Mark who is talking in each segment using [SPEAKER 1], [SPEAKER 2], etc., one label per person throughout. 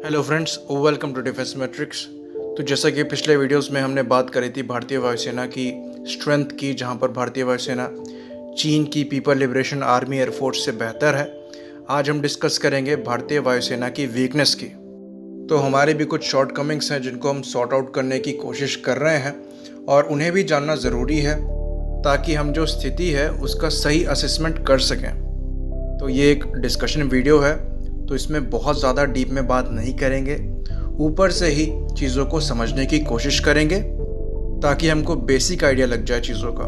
[SPEAKER 1] Hello friends, welcome to Defence Matrix. तो जैसा कि पिछले वीडियोस में हमने बात करी थी भारतीय वायुसेना की स्ट्रेंथ की, जहां पर भारतीय वायुसेना चीन की पीपल लिबरेशन आर्मी एयरफोर्स से बेहतर है। आज हम डिस्कस करेंगे भारतीय वायुसेना की वीकनेस की। तो हमारे भी कुछ शॉर्टकमिंग्स हैं जिनको हम सॉर्ट आउट करने की कोशिश कर रहे हैं और उन्हें भी जानना ज़रूरी है ताकि हम जो स्थिति है उसका सही असेसमेंट कर सकें। तो ये एक डिस्कशन वीडियो है, तो इसमें बहुत ज़्यादा डीप में बात नहीं करेंगे, ऊपर से ही चीज़ों को समझने की कोशिश करेंगे ताकि हमको बेसिक आइडिया लग जाए चीज़ों का।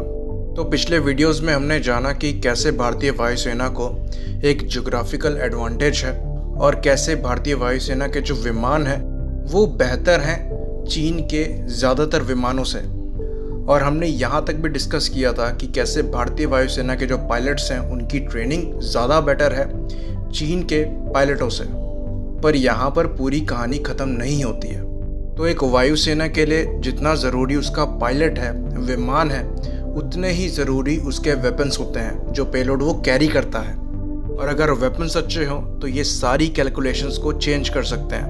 [SPEAKER 1] तो पिछले वीडियोस में हमने जाना कि कैसे भारतीय वायुसेना को एक ज्योग्राफिकल एडवांटेज है और कैसे भारतीय वायुसेना के जो विमान हैं वो बेहतर हैं चीन के ज़्यादातर विमानों से। और हमने यहाँ तक भी डिस्कस किया था कि कैसे भारतीय वायुसेना के जो पायलट्स हैं उनकी ट्रेनिंग ज़्यादा बेटर है चीन के पायलटों से। पर यहाँ पर पूरी कहानी ख़त्म नहीं होती है। तो एक वायुसेना के लिए जितना ज़रूरी उसका पायलट है, विमान है, उतने ही ज़रूरी उसके वेपन्स होते हैं जो पेलोड वो कैरी करता है। और अगर वेपन्स अच्छे हों तो ये सारी कैलकुलेशंस को चेंज कर सकते हैं।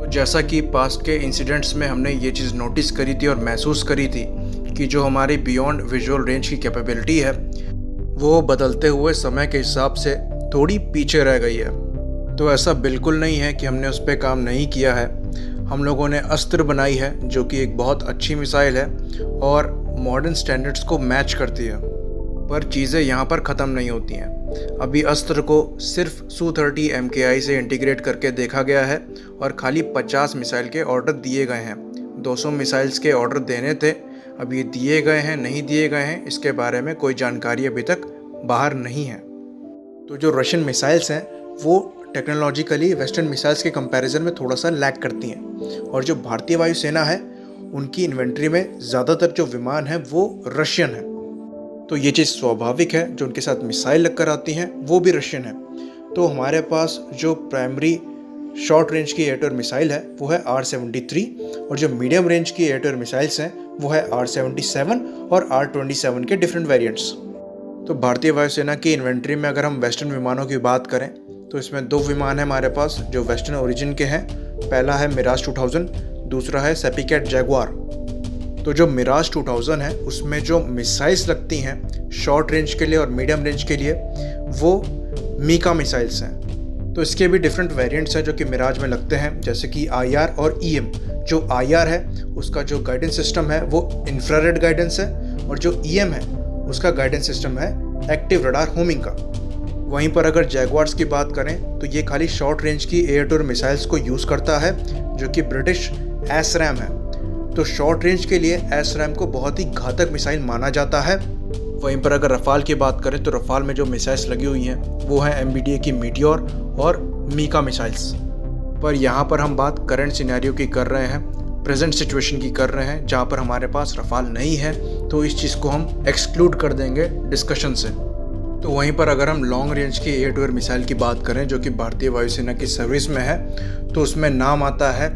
[SPEAKER 1] तो जैसा कि पास्ट के इंसिडेंट्स में हमने ये चीज़ नोटिस करी थी और महसूस करी थी कि जो हमारी बियॉन्ड विजुअल रेंज की कैपेबिलिटी है वो बदलते हुए समय के हिसाब से थोड़ी पीछे रह गई है। तो ऐसा बिल्कुल नहीं है कि हमने उस पर काम नहीं किया है। हम लोगों ने अस्त्र बनाई है जो कि एक बहुत अच्छी मिसाइल है और मॉडर्न स्टैंडर्ड्स को मैच करती है। पर चीज़ें यहाँ पर ख़त्म नहीं होती हैं। अभी अस्त्र को सिर्फ Su-30 MKI से इंटीग्रेट करके देखा गया है और खाली 50 मिसाइल के ऑर्डर दिए गए हैं। 200 मिसाइल्स के ऑर्डर देने थे, अब ये दिए गए हैं नहीं दिए गए हैं इसके बारे में कोई जानकारी अभी तक बाहर नहीं है। तो जो रशियन मिसाइल्स हैं वो टेक्नोलॉजिकली वेस्टर्न मिसाइल्स के कंपैरिजन में थोड़ा सा लैग करती हैं और जो भारतीय वायुसेना है उनकी इन्वेंट्री में ज़्यादातर जो विमान हैं वो रशियन है। तो ये चीज़ स्वाभाविक है, जो उनके साथ मिसाइल लग कर आती हैं वो भी रशियन है। तो हमारे पास जो प्राइमरी शॉर्ट रेंज की एयर टू एयर मिसाइल है वो है R-73 और जो मीडियम रेंज की एयर टू एयर मिसाइल्स हैं वो है R-77 और R-27 के डिफरेंट वेरिएंट्स। तो भारतीय वायुसेना की इन्वेंट्री में अगर हम वेस्टर्न विमानों की बात करें तो इसमें 2 विमान हैं हमारे पास जो वेस्टर्न ओरिजिन के हैं। पहला है मिराज 2000, दूसरा है सेपिकेट जैगुआर। तो जो मिराज 2000 है उसमें जो मिसाइल्स लगती हैं शॉर्ट रेंज के लिए और मीडियम रेंज के लिए वो मीका मिसाइल्स हैं। तो इसके भी डिफरेंट वेरिएंट्स हैं जो कि मिराज में लगते हैं, जैसे कि IR और EM। जो IR है उसका जो गाइडेंस सिस्टम है वो इंफ्रारेड गाइडेंस है और जो EM है उसका गाइडेंस सिस्टम है एक्टिव रडार होमिंग का। वहीं पर अगर जैगुआर्स की बात करें तो ये खाली शॉर्ट रेंज की एयर टू एयर मिसाइल्स को यूज़ करता है जो कि ब्रिटिश ASRAAM है। तो शॉर्ट रेंज के लिए ASRAAM को बहुत ही घातक मिसाइल माना जाता है। वहीं पर अगर रफाल की बात करें तो रफाल में जो मिसाइल्स लगी हुई हैं वो हैं MBDA की मीटियोर और मीका मिसाइल्स। पर यहाँ पर हम बात करंट सिनेरियो की कर रहे हैं, प्रेजेंट सिचुएशन की कर रहे हैं, जहाँ पर हमारे पास रफाल नहीं है। तो इस चीज़ को हम एक्सक्लूड कर देंगे डिस्कशन से। तो वहीं पर अगर हम लॉन्ग रेंज की एयर टू एयर मिसाइल की बात करें जो कि भारतीय वायुसेना की सर्विस में है तो उसमें नाम आता है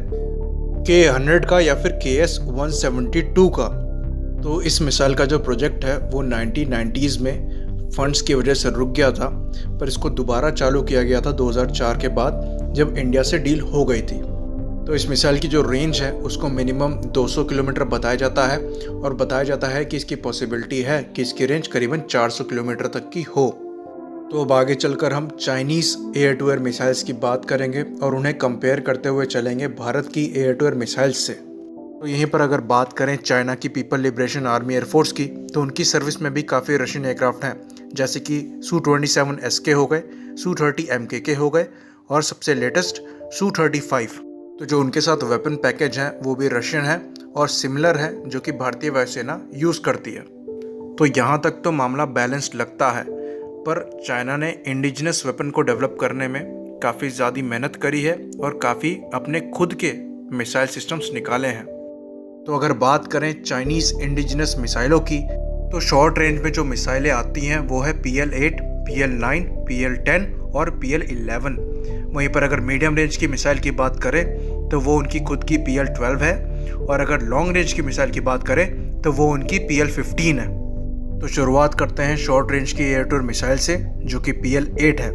[SPEAKER 1] K-100 का या फिर KS-172 का। तो इस मिसाइल का जो प्रोजेक्ट है वो 1990s में फंड्स की वजह से रुक गया था, पर इसको दोबारा चालू किया गया था 2004 के बाद जब इंडिया से डील हो गई थी। तो इस मिसाइल की जो रेंज है उसको मिनिमम 200 किलोमीटर बताया जाता है और बताया जाता है कि इसकी पॉसिबिलिटी है कि इसकी रेंज करीबन 400 किलोमीटर तक की हो। तो अब आगे चलकर हम Chinese air to air missiles की बात करेंगे और उन्हें कंपेयर करते हुए चलेंगे भारत की एयर टू एयर मिसाइल्स से। तो यहीं पर अगर बात करें चाइना की पीपल लिबरेशन आर्मी एयरफोर्स की तो उनकी सर्विस में भी काफ़ी रशियन एयरक्राफ्ट हैं, जैसे कि Su-27 SK हो गए, Su-30 MKK हो गए और सबसे लेटेस्ट Su-35। तो जो उनके साथ वेपन पैकेज हैं वो भी रशियन है और सिमिलर है जो कि भारतीय वायुसेना यूज़ करती है। तो यहाँ तक तो मामला बैलेंस्ड लगता है, पर चाइना ने इंडिजिनस वेपन को डेवलप करने में काफ़ी ज़्यादा मेहनत करी है और काफ़ी अपने खुद के मिसाइल सिस्टम्स निकाले हैं। तो अगर बात करें चाइनीज़ इंडिजिनस मिसाइलों की तो शॉर्ट रेंज में जो मिसाइलें आती हैं वो है PL-8, PL-9, PL-10 और PL-11। वहीं पर अगर मीडियम रेंज की मिसाइल की बात करें तो वो उनकी खुद की PL-12 है और अगर लॉन्ग रेंज की मिसाइल की बात करें तो वो उनकी PL-15 है। तो शुरुआत करते हैं शॉर्ट रेंज की एयर टू एयर मिसाइल से जो कि PL-8 है।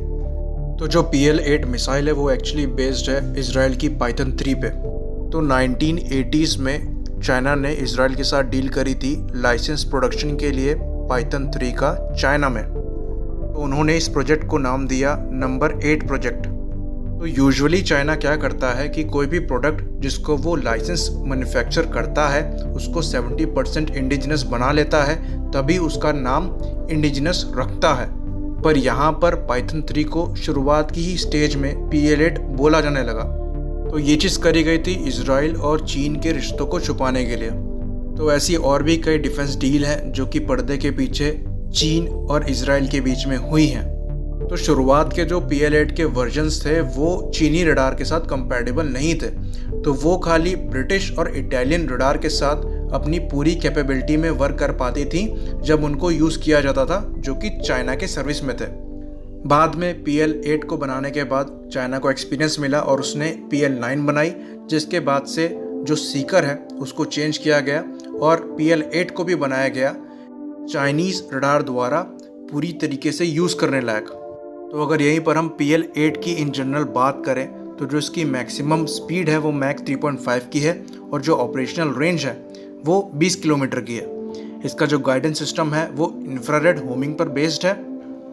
[SPEAKER 1] तो जो PL-8 मिसाइल है वो एक्चुअली बेस्ड है इजराइल की पाइथन 3 पे। तो 1980s में चाइना ने इजराइल के साथ डील करी थी लाइसेंस प्रोडक्शन के लिए पाइथन 3 का चाइना में। तो उन्होंने इस प्रोजेक्ट को नाम दिया नंबर 8 प्रोजेक्ट। तो यूजुअली चाइना क्या करता है कि कोई भी प्रोडक्ट जिसको वो लाइसेंस मैन्युफैक्चर करता है उसको 70% इंडिजिनस बना लेता है, तभी उसका नाम इंडिजिनस रखता है। पर यहाँ पर पाइथन 3 को शुरुआत की ही स्टेज में PL-8 बोला जाने लगा। तो ये चीज़ करी गई थी इजराइल और चीन के रिश्तों को छुपाने के लिए। तो ऐसी और भी कई डिफेंस डील हैं जो कि पर्दे के पीछे चीन और इजराइल के बीच में हुई हैं। तो शुरुआत के जो PL-8 के वर्जन्स थे वो चीनी रडार के साथ कंपैटिबल नहीं थे, तो वो खाली ब्रिटिश और इटालियन रडार के साथ अपनी पूरी कैपेबिलिटी में वर्क कर पाती थी जब उनको यूज़ किया जाता था, जो कि चाइना के सर्विस में थे। बाद में PL-8 को बनाने के बाद चाइना को एक्सपीरियंस मिला और उसने PL-9 बनाई, जिसके बाद से जो सीकर है उसको चेंज किया गया और PL-8 को भी बनाया गया चाइनीज़ रडार द्वारा पूरी तरीके से यूज़ करने लायक। तो अगर यहीं पर हम PL-8 की इन जनरल बात करें तो जो इसकी मैक्सिमम स्पीड है वो मैक 3.5 की है और जो ऑपरेशनल रेंज है वो 20 किलोमीटर की है। इसका जो गाइडेंस सिस्टम है वो इंफ्रारेड होमिंग पर बेस्ड है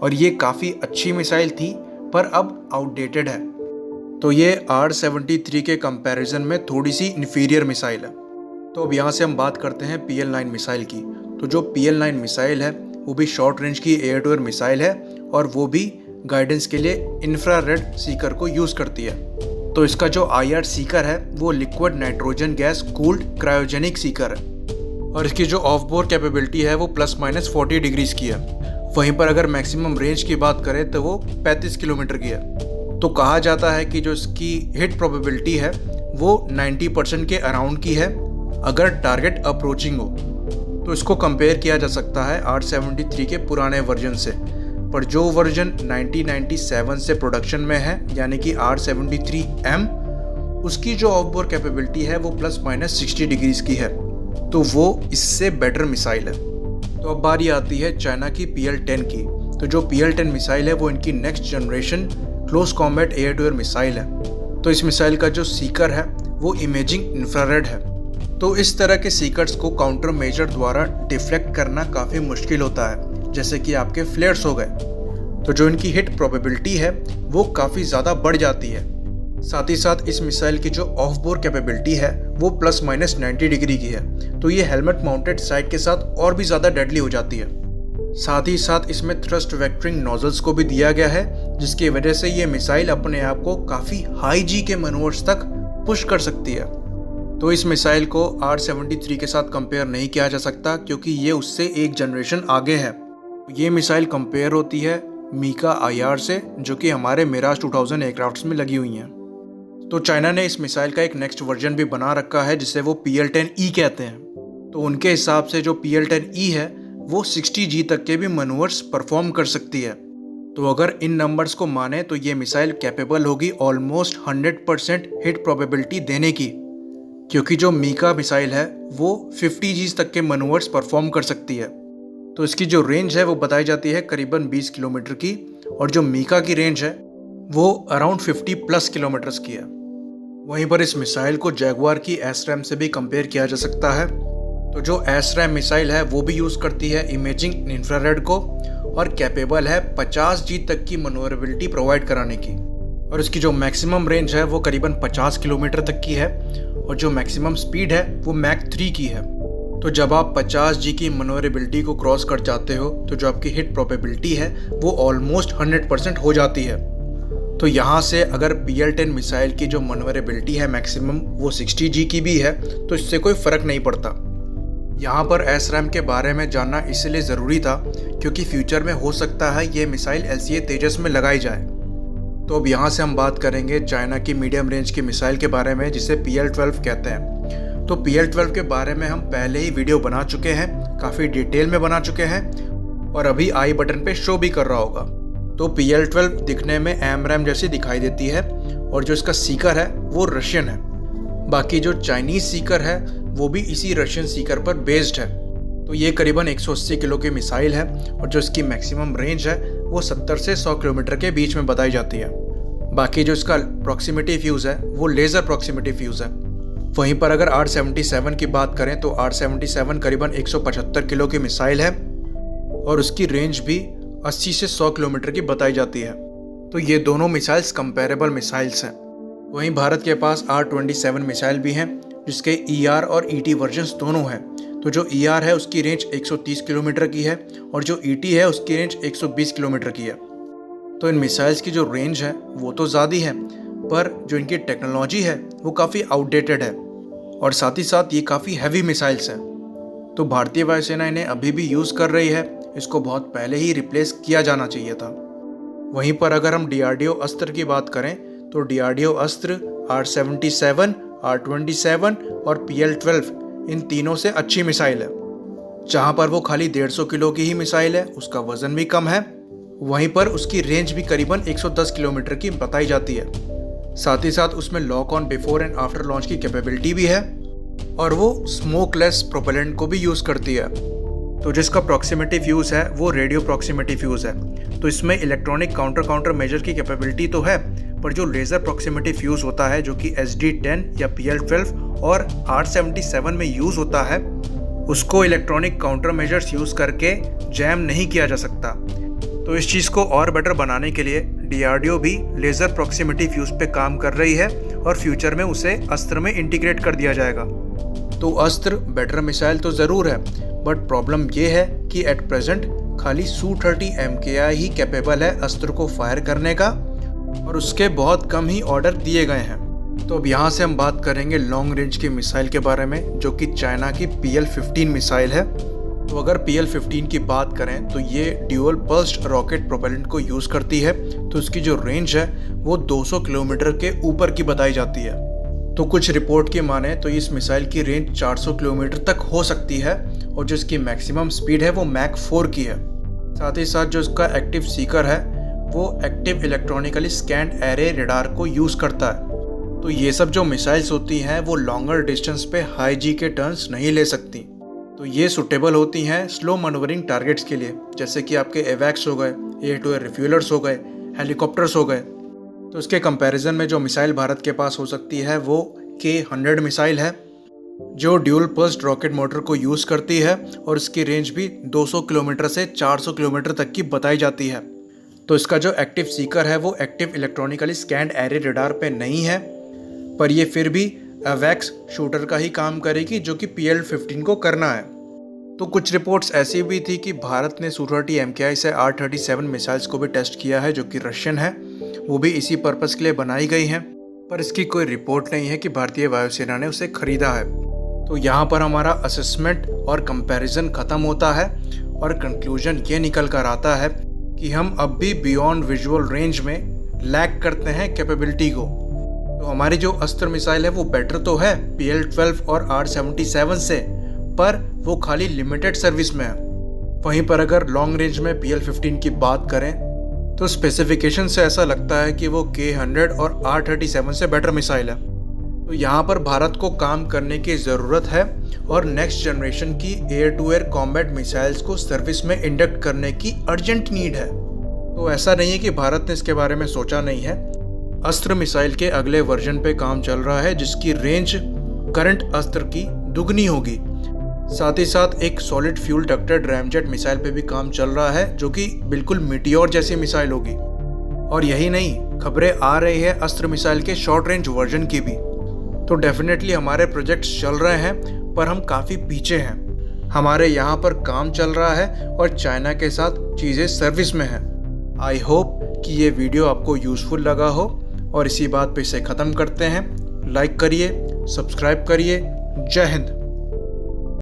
[SPEAKER 1] और ये काफ़ी अच्छी मिसाइल थी पर अब आउटडेटेड है। तो ये R-73 के कंपैरिजन में थोड़ी सी इन्फीरियर मिसाइल है। तो अब यहाँ से हम बात करते हैं PL-9 मिसाइल की। तो जो PL-9 मिसाइल है वो भी शॉर्ट रेंज की एयर टू एयर मिसाइल है और वो भी गाइडेंस के लिए इंफ्रारेड सीकर को यूज़ करती है। तो इसका जो IR सीकर है वो liquid nitrogen gas cooled cryogenic Sikar है और इसकी जो ऑफ बोर्ड कैपेबिलिटी है वो ±40 डिग्रीज की है। वहीं पर अगर मैक्सिमम रेंज की बात करें तो वो 35 किलोमीटर की है। तो कहा जाता है कि जो इसकी हिट प्रोबेबिलिटी है वो 90% के अराउंड की है अगर टारगेट अप्रोचिंग हो। तो इसको कंपेयर किया जा सकता है R-73 के पुराने वर्जन से, पर जो वर्जन 1997 से प्रोडक्शन में है यानी कि R-73M, उसकी जो ऑफबोर्ड कैपेबिलिटी है वो ±60 डिग्रीज की है, तो वो इससे बेटर मिसाइल है। तो अब बारी आती है चाइना की PL-10 की। तो जो PL-10 मिसाइल है वो इनकी next generation close combat air to air missile है। तो इस मिसाइल का जो सीकर है वो इमेजिंग इंफ्रारेड है। तो इस तरह के सीकर्स को काउंटर मेजर द्वारा डिफ्लेक्ट करना काफ़ी मुश्किल होता है, जैसे कि आपके फ्लेयर्स हो गए। तो जो इनकी हिट प्रोबेबिलिटी है वो काफ़ी ज़्यादा बढ़ जाती है। साथ ही साथ इस मिसाइल की जो ऑफ बोर्ड कैपेबिलिटी है वो ±90 डिग्री की है, तो ये हेलमेट माउंटेड साइट के साथ और भी ज़्यादा डेडली हो जाती है। साथ ही साथ इसमें थ्रस्ट वेक्टरिंग नोजल्स को भी दिया गया है, जिसकी वजह से ये मिसाइल अपने आप को काफ़ी हाई जी के मैनूवर्स तक पुश कर सकती है। तो इस मिसाइल को R-73 के साथ कंपेयर नहीं किया जा सकता क्योंकि ये उससे एक जनरेशन आगे है। ये मिसाइल कंपेयर होती है मीका IR से, जो कि हमारे मिराज 2000 एयरक्राफ्ट्स में लगी हुई हैं। तो चाइना ने इस मिसाइल का एक नेक्स्ट वर्जन भी बना रखा है जिसे वो PL-10E कहते हैं। तो उनके हिसाब से जो PL-10E है वो 60G तक के भी मैनूवर्स परफॉर्म कर सकती है। तो अगर इन नंबर्स को माने तो ये मिसाइल कैपेबल होगी ऑलमोस्ट 100% हिट प्रोबेबिलिटी देने की, क्योंकि जो मीका मिसाइल है वो 50G तक के मैनूवर्स परफॉर्म कर सकती है। तो इसकी जो रेंज है वो बताई जाती है करीबन 20 किलोमीटर की और जो मीका की रेंज है वो अराउंड 50+ किलोमीटर्स की है। वहीं पर इस मिसाइल को जैगुआर की ASRAAM से भी कंपेयर किया जा सकता है। तो जो ASRAAM मिसाइल है वो भी यूज़ करती है इमेजिंग इंफ्रारेड को और कैपेबल है 50G तक की मनोवरेबिलिटी प्रोवाइड कराने की, और इसकी जो मैक्सिमम रेंज है वो करीबन 50 किलोमीटर तक की है और जो मैक्सिमम स्पीड है वो मैक 3 की है। तो जब आप 50G की मनोवरेबिलिटी को क्रॉस कर जाते हो तो जो आपकी हिट प्रोबेबिलिटी है वो ऑलमोस्ट 100% हो जाती है। तो यहाँ से अगर PL-10 मिसाइल की जो मनोवरेबिलिटी है मैक्सिमम वो 60G की भी है तो इससे कोई फ़र्क नहीं पड़ता। यहाँ पर ASRAAM के बारे में जानना इसलिए ज़रूरी था क्योंकि फ्यूचर में हो सकता है ये मिसाइल LCA तेजस में लगाई जाए। तो अब यहाँ से हम बात करेंगे चाइना की मीडियम रेंज की मिसाइल के बारे में जिसे PL-12 कहते हैं। तो PL-12 के बारे में हम पहले ही वीडियो बना चुके हैं, काफ़ी डिटेल में बना चुके हैं और अभी आई बटन पे शो भी कर रहा होगा। तो PL-12 दिखने में AMRAAM जैसी दिखाई देती है और जो इसका सीकर है वो रशियन है। बाकी जो चाइनीज़ सीकर है वो भी इसी रशियन सीकर पर बेस्ड है। तो ये करीबन 180 किलो की मिसाइल है और जो इसकी मैक्सिमम रेंज है वो 70 से 100 किलोमीटर के बीच में बताई जाती है। बाकी जो इसका प्रॉक्सिमिटी फ्यूज़ है वो लेज़र प्रॉक्सिमिटी फ्यूज़ है। वहीं पर अगर R77 की बात करें तो R77 करीबन 175 किलो की मिसाइल है और उसकी रेंज भी 80 से 100 किलोमीटर की बताई जाती है। तो ये दोनों मिसाइल्स कंपेरेबल मिसाइल्स हैं। वहीं भारत के पास R27 मिसाइल भी हैं जिसके ER और ET वर्जन्स दोनों हैं। तो जो ER है उसकी रेंज 130 किलोमीटर की है और जो ET है उसकी रेंज 120 किलोमीटर की है। तो इन मिसाइल्स की जो रेंज है वो तो ज़्यादा है, पर जो इनकी टेक्नोलॉजी है वो काफ़ी आउटडेटेड है और साथ ही साथ ये काफ़ी हैवी मिसाइल्स हैं। तो भारतीय वायुसेना इन्हें अभी भी यूज़ कर रही है, इसको बहुत पहले ही रिप्लेस किया जाना चाहिए था। वहीं पर अगर हम DRDO अस्त्र की बात करें तो DRDO अस्त्र R77, R27 और PL-12 इन तीनों से अच्छी मिसाइल है। जहां पर वो खाली 150 किलो की ही मिसाइल है, उसका वजन भी कम है, वहीं पर उसकी रेंज भी करीबन 110 किलोमीटर की बताई जाती है। साथ ही साथ उसमें lock on before and after launch की कैपेबिलिटी भी है और वो स्मोकलेस प्रोपेलेंट को भी यूज़ करती है। तो जिसका प्रॉक्सिमिटी फ्यूज़ है वो रेडियो प्रॉक्सिमिटी फ्यूज़ है। तो इसमें इलेक्ट्रॉनिक काउंटर मेजर की कैपेबिलिटी तो है, पर जो लेज़र प्रॉक्सिमिटी फ्यूज़ होता है जो कि SD10 या PL-12 और R77 में यूज़ होता है, उसको इलेक्ट्रॉनिक काउंटर मेजर्स यूज़ करके जैम नहीं किया जा सकता। तो इस चीज़ को और बेटर बनाने के लिए DRDO भी लेज़र प्रॉक्सिमिटी फ्यूज़ पे काम कर रही है और फ्यूचर में उसे अस्त्र में इंटीग्रेट कर दिया जाएगा। तो अस्त्र बेटर मिसाइल तो ज़रूर है, बट प्रॉब्लम ये है कि एट प्रेजेंट खाली Su-30 MKI ही कैपेबल है अस्त्र को फायर करने का और उसके बहुत कम ही ऑर्डर दिए गए हैं। तो अब यहाँ से हम बात करेंगे लॉन्ग रेंज की मिसाइल के बारे में, जो कि चाइना की PL-15 मिसाइल है। तो अगर PL-15 की बात करें तो ये ड्यूअल पल्स्ड रॉकेट प्रोपेलेंट को यूज़ करती है। तो इसकी जो रेंज है वो 200 किलोमीटर के ऊपर की बताई जाती है। तो कुछ रिपोर्ट की माने तो इस मिसाइल की रेंज 400 किलोमीटर तक हो सकती है और जो इसकी मैक्सिमम स्पीड है वो मैक 4 की है। साथ ही साथ जो इसका एक्टिव सीकर है वो active electronically scanned array radar को यूज़ करता है। तो ये सब जो मिसाइल्स होती हैं वो लॉन्गर डिस्टेंस पे हाई जी के टर्न्स नहीं ले सकती। तो ये सुटेबल होती हैं स्लो मनोवरिंग टारगेट्स के लिए, जैसे कि आपके एवैक्स हो गए, एयर टू एयर रिफ्यूलर्स हो गए, हेलीकॉप्टर्स हो गए। तो इसके कंपैरिजन में जो मिसाइल भारत के पास हो सकती है वो K-100 मिसाइल है, जो ड्यूल पल्स्ड रॉकेट मोटर को यूज़ करती है और इसकी रेंज भी 200 किलोमीटर से 400 किलोमीटर तक की बताई जाती है। तो इसका जो एक्टिव सीकर है वो active electronically scanned array radar पे नहीं है, पर ये फिर भी एवैक्स शूटर का ही काम करेगी जो कि PL-15 को करना है। तो कुछ रिपोर्ट्स ऐसी भी थी कि भारत ने Su-30 MKI से R-37 मिसाइल्स को भी टेस्ट किया है, जो कि रशियन है, वो भी इसी पर्पस के लिए बनाई गई हैं, पर इसकी कोई रिपोर्ट नहीं है कि भारतीय वायुसेना ने उसे खरीदा है। तो यहाँ पर हमारा असेसमेंट और कंपैरिजन ख़त्म होता है और कंक्लूजन ये निकल कर आता है कि हम अब भी बियॉन्ड विजुअल रेंज में लैक करते हैं कैपेबिलिटी को। तो हमारी जो अस्त्र मिसाइल है वो बेटर तो है PL-12 और R-77 से, पर वो खाली लिमिटेड सर्विस में है। वहीं पर अगर लॉन्ग रेंज में PL-15 की बात करें तो स्पेसिफिकेशन से ऐसा लगता है कि वो K-100 और R-37 से बेटर मिसाइल है। तो यहाँ पर भारत को काम करने की ज़रूरत है और नेक्स्ट जनरेशन की air to air combat missiles को सर्विस में इंडक्ट करने की अर्जेंट नीड है। तो ऐसा नहीं है कि भारत ने इसके बारे में सोचा नहीं है। अस्त्र मिसाइल के अगले वर्जन पे काम चल रहा है जिसकी रेंज करंट अस्त्र की दुगनी होगी। साथ ही साथ एक solid fuel ducted ramjet missile पे भी काम चल रहा है जो कि बिल्कुल मीटियोर जैसी मिसाइल होगी। और यही नहीं, खबरें आ रही है अस्त्र मिसाइल के शॉर्ट रेंज वर्जन की भी। तो डेफिनेटली हमारे प्रोजेक्ट्स चल रहे हैं, पर हम काफ़ी पीछे हैं। हमारे यहाँ पर काम चल रहा है और चाइना के साथ चीज़ें सर्विस में हैं। आई होप कि ये वीडियो आपको यूज़फुल लगा हो और इसी बात पे इसे ख़त्म करते हैं। लाइक करिए, सब्सक्राइब करिए। जय हिंद।